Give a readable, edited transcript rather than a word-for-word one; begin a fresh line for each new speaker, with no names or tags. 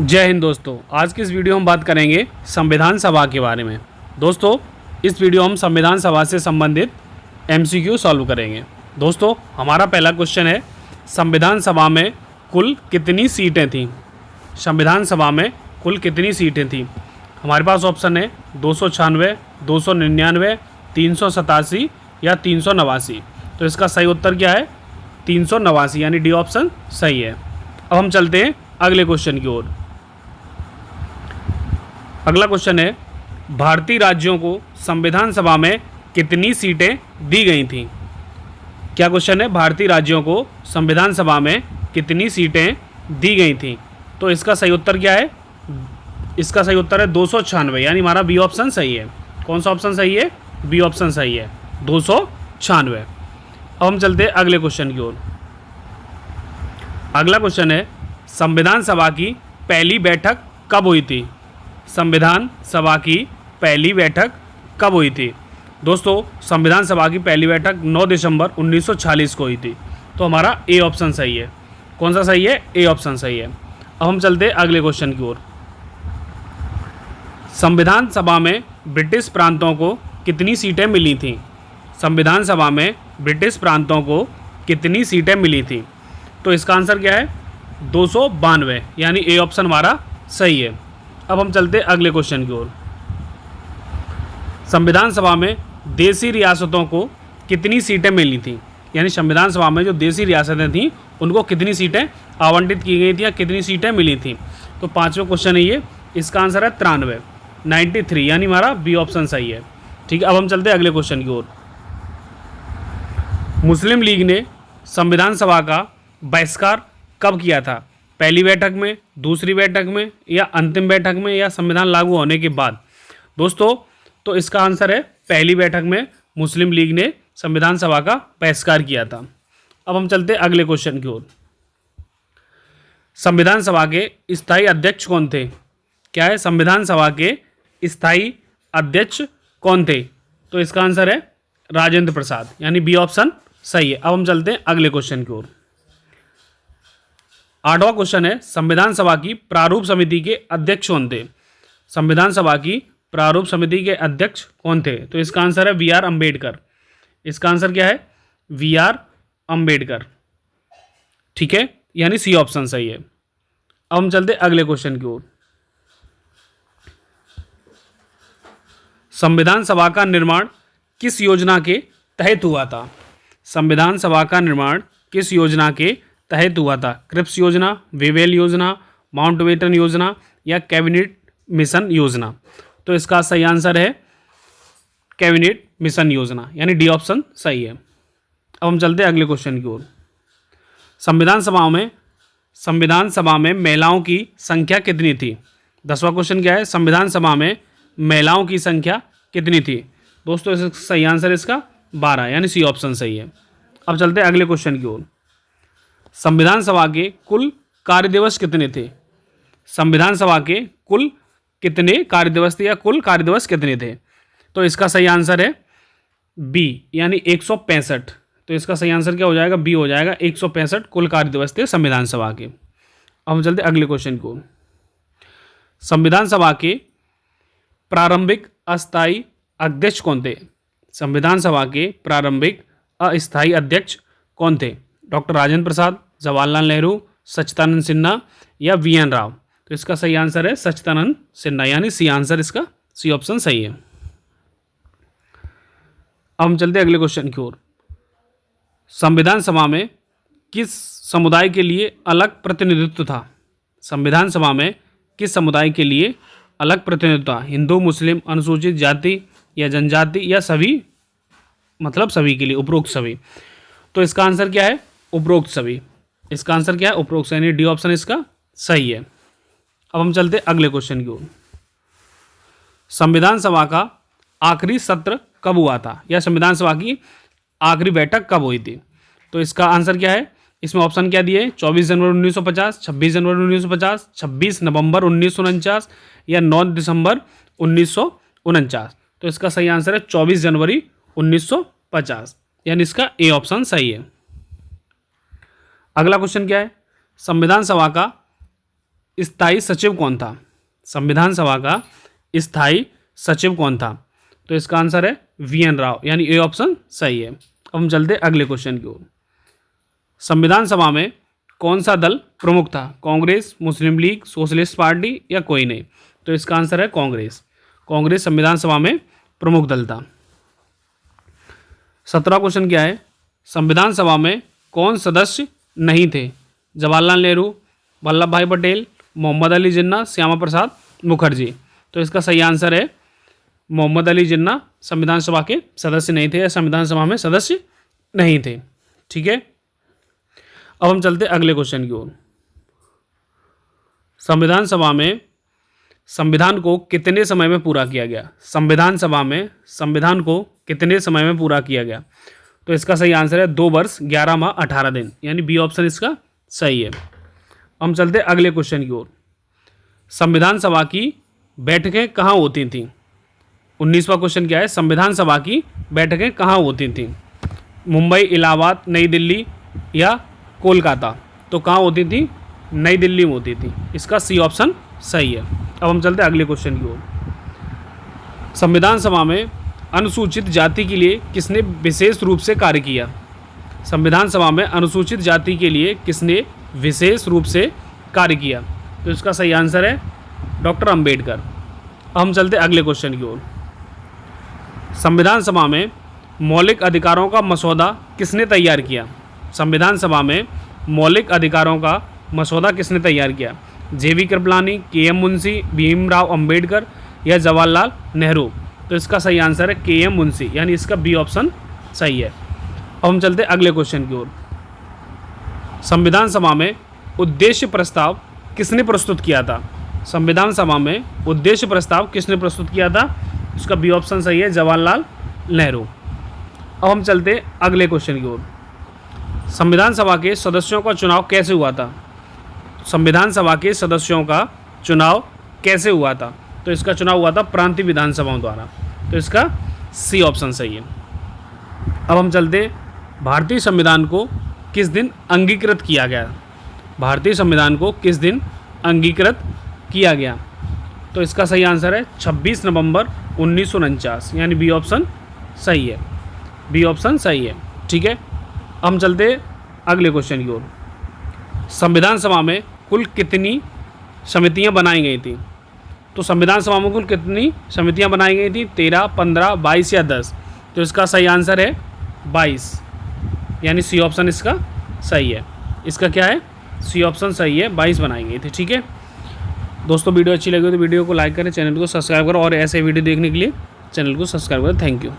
जय हिंद दोस्तों। आज की इस वीडियो में बात करेंगे संविधान सभा के बारे में। दोस्तों, इस वीडियो हम संविधान सभा से संबंधित एमसीक्यू सॉल्व करेंगे। दोस्तों, हमारा पहला क्वेश्चन है, संविधान सभा में कुल कितनी सीटें थीं? संविधान सभा में कुल कितनी सीटें थीं? हमारे पास ऑप्शन है 296, 299, 387 या 389। तो इसका सही उत्तर क्या है? 389, यानी डी ऑप्शन सही है। अब हम चलते हैं अगले क्वेश्चन की ओर। अगला क्वेश्चन है, भारतीय राज्यों को संविधान सभा में कितनी सीटें दी गई थीं? क्या क्वेश्चन है? भारतीय राज्यों को संविधान सभा में कितनी सीटें दी गई थीं? तो इसका सही उत्तर क्या है? इसका सही उत्तर है 296, यानी हमारा बी ऑप्शन सही है। कौन सा ऑप्शन सही है? बी ऑप्शन सही है, 296। अब हम चलते हैं अगले क्वेश्चन की ओर। अगला क्वेश्चन है, संविधान सभा की पहली बैठक कब हुई थी? संविधान सभा की पहली बैठक कब हुई थी? दोस्तों, संविधान सभा की पहली बैठक 9 दिसंबर 1946 को हुई थी। तो हमारा ए ऑप्शन सही है। कौन सा सही है? ए ऑप्शन सही है। अब हम चलते हैं अगले क्वेश्चन की ओर। संविधान सभा में ब्रिटिश प्रांतों को कितनी सीटें मिली थीं? संविधान सभा में ब्रिटिश प्रांतों को कितनी सीटें मिली थीं? तो इसका आंसर क्या है? 292, यानी ए ऑप्शन हमारा सही है। अब हम चलते हैं अगले क्वेश्चन की ओर। संविधान सभा में देशी रियासतों को कितनी सीटें मिली थीं? यानी संविधान सभा में जो देशी रियासतें थीं उनको कितनी सीटें आवंटित की गई थी या कितनी सीटें मिली थीं? तो पांचवा क्वेश्चन है ये। इसका आंसर है 93, 93, यानी हमारा बी ऑप्शन सही है। ठीक है, अब हम चलते हैं अगले क्वेश्चन की ओर। मुस्लिम लीग ने संविधान सभा का बहिष्कार कब किया था? पहली बैठक में, दूसरी बैठक में या अंतिम बैठक में या संविधान लागू होने के बाद? दोस्तों, तो इसका आंसर है पहली बैठक में मुस्लिम लीग ने संविधान सभा का बहिष्कार किया था। अब हम चलते हैं अगले क्वेश्चन की ओर। संविधान सभा के स्थायी अध्यक्ष कौन थे? क्या है? संविधान सभा के स्थायी अध्यक्ष कौन थे? तो इसका आंसर है राजेंद्र प्रसाद, यानी बी ऑप्शन सही है। अब हम चलते हैं अगले क्वेश्चन की ओर। आठवां क्वेश्चन है, संविधान सभा की प्रारूप समिति के अध्यक्ष कौन थे? संविधान सभा की प्रारूप समिति के अध्यक्ष कौन थे? तो इसका आंसर है वी आर अम्बेडकर। इसका आंसर क्या है? We are Ambedkar. ठीक है, यानी सी ऑप्शन सही है। अब हम चलते अगले क्वेश्चन की ओर। संविधान सभा का निर्माण किस योजना के तहत हुआ था? संविधान सभा का निर्माण किस योजना के तहत हुआ था? क्रिप्स योजना, विवेल योजना, माउंटबेटन योजना या कैबिनेट मिशन योजना? तो इसका सही आंसर है कैबिनेट मिशन योजना, यानी डी ऑप्शन सही है। अब हम चलते हैं अगले क्वेश्चन की ओर। संविधान सभा में महिलाओं की संख्या कितनी थी? 10वां क्वेश्चन क्या है? संविधान सभा में महिलाओं की संख्या कितनी थी? दोस्तों, इसका सही आंसर इसका 12, यानी सी ऑप्शन सही है। अब चलते हैं अगले क्वेश्चन की ओर। संविधान सभा के कुल कार्य दिवस कितने थे? संविधान सभा के कुल कितने कार्य दिवस थे या कुल कार्य दिवस कितने थे? तो इसका सही आंसर है बी, यानी 165। तो इसका सही आंसर क्या हो जाएगा? बी हो जाएगा, 165 कुल कार्य दिवस थे संविधान सभा के। अब हम चलते अगले क्वेश्चन को। संविधान सभा के प्रारंभिक अस्थायी अध्यक्ष कौन थे? संविधान सभा के प्रारंभिक अस्थायी अध्यक्ष कौन थे? डॉक्टर राजेंद्र प्रसाद, जवाहरलाल नेहरू, सच्चिदानंद सिन्हा या वी एन राव? तो इसका सही आंसर है सच्चिदानंद सिन्हा, यानी सी आंसर इसका सी ऑप्शन सही है। अब हम चलते हैं अगले क्वेश्चन की ओर। संविधान सभा में किस समुदाय के लिए अलग प्रतिनिधित्व था? संविधान सभा में किस समुदाय के लिए अलग प्रतिनिधित्व था? हिंदू, मुस्लिम, अनुसूचित जाति या जनजाति या सभी, मतलब सभी के लिए, उपरोक्त सभी? तो इसका आंसर क्या है? उपरोक्त सभी। इसका आंसर क्या है? उपरोक्त, यानी डी ऑप्शन इसका सही है। अब हम चलते अगले क्वेश्चन की ओर। संविधान सभा का आखिरी सत्र कब हुआ था या संविधान सभा की आखिरी बैठक कब हुई थी? तो इसका आंसर क्या है? इसमें ऑप्शन क्या दिए? 24 जनवरी 1950, 26 जनवरी 1950, 26 नवंबर 1949 या 9 दिसंबर 1949? तो इसका सही आंसर है 24 जनवरी 1950, यानी इसका ए ऑप्शन सही है। अगला क्वेश्चन क्या है? संविधान सभा का स्थायी सचिव कौन था? संविधान सभा का स्थायी सचिव कौन था? तो इसका आंसर है VN राव, यानी ए ऑप्शन सही है। अब हम चलते अगले क्वेश्चन की ओर। संविधान सभा में कौन सा दल प्रमुख था? कांग्रेस, मुस्लिम लीग, सोशलिस्ट पार्टी या कोई नहीं? तो इसका आंसर है कांग्रेस। कांग्रेस संविधान सभा में प्रमुख दल था। 17वां क्वेश्चन क्या है? संविधान सभा में कौन सदस्य नहीं थे? जवाहरलाल नेहरू, वल्लभ भाई पटेल, मोहम्मद अली जिन्ना, श्यामा प्रसाद मुखर्जी। तो इसका सही आंसर है मोहम्मद अली जिन्ना संविधान सभा के सदस्य नहीं थे या संविधान सभा में सदस्य नहीं थे। ठीक है, अब हम चलते अगले क्वेश्चन की ओर। संविधान सभा में संविधान को कितने समय में पूरा किया गया? संविधान सभा में संविधान को कितने समय में पूरा किया गया? तो इसका सही आंसर है 2 वर्ष 11 माह 18 दिन, यानी बी ऑप्शन इसका सही है। हम चलते अगले क्वेश्चन की ओर। संविधान सभा की बैठकें कहाँ होती थीं? 19वां क्वेश्चन क्या है? संविधान सभा की बैठकें कहाँ होती थीं? मुंबई, इलाहाबाद, नई दिल्ली या कोलकाता? तो कहाँ होती थी? नई दिल्ली में होती थी। इसका सी ऑप्शन सही है। अब हम चलते हैं अगले क्वेश्चन की ओर। संविधान सभा में अनुसूचित जाति के लिए किसने विशेष रूप से कार्य किया? संविधान सभा में अनुसूचित जाति के लिए किसने विशेष रूप से कार्य किया? तो इसका सही आंसर है डॉक्टर अंबेडकर। अब हम चलते हैं अगले क्वेश्चन की ओर। संविधान सभा में मौलिक अधिकारों का मसौदा किसने तैयार किया? संविधान सभा में मौलिक अधिकारों का मसौदा किसने तैयार किया? JV कृपलानी, KM मुंशी, भीमराव अंबेडकर या जवाहरलाल नेहरू? तो इसका सही आंसर है KM मुंशी, यानी इसका बी ऑप्शन सही है। अब हम चलते हैं अगले क्वेश्चन की ओर। संविधान सभा में उद्देश्य प्रस्ताव किसने प्रस्तुत किया था? संविधान सभा में उद्देश्य प्रस्ताव किसने प्रस्तुत किया था? इसका बी ऑप्शन सही है, जवाहरलाल नेहरू। अब हम चलते हैं अगले क्वेश्चन की ओर। संविधान सभा के सदस्यों का चुनाव कैसे हुआ था? संविधान सभा के सदस्यों का चुनाव कैसे हुआ था? तो इसका चुनाव हुआ था प्रांतीय विधानसभाओं द्वारा। तो इसका सी ऑप्शन सही है। अब हम चलते भारतीय संविधान को किस दिन अंगीकृत किया गया? भारतीय संविधान को किस दिन अंगीकृत किया गया? तो इसका सही आंसर है 26 नवंबर 1949, यानी बी ऑप्शन सही है। बी ऑप्शन सही है। ठीक है, हम चलते अगले क्वेश्चन की ओर। संविधान सभा में कुल कितनी समितियां बनाई गई थी? तो संविधान सभा में कुल कितनी समितियां बनाई गई थी? 13, 15, 22 या 10? तो इसका सही आंसर है 22, यानी सी ऑप्शन इसका सही है। इसका क्या है? सी ऑप्शन सही है, 22 बनाई गई थी। ठीक है दोस्तों, वीडियो अच्छी लगी तो वीडियो को लाइक करें, चैनल को सब्सक्राइब करें और ऐसे वीडियो देखने के लिए चैनल को सब्सक्राइब करें। Thank you.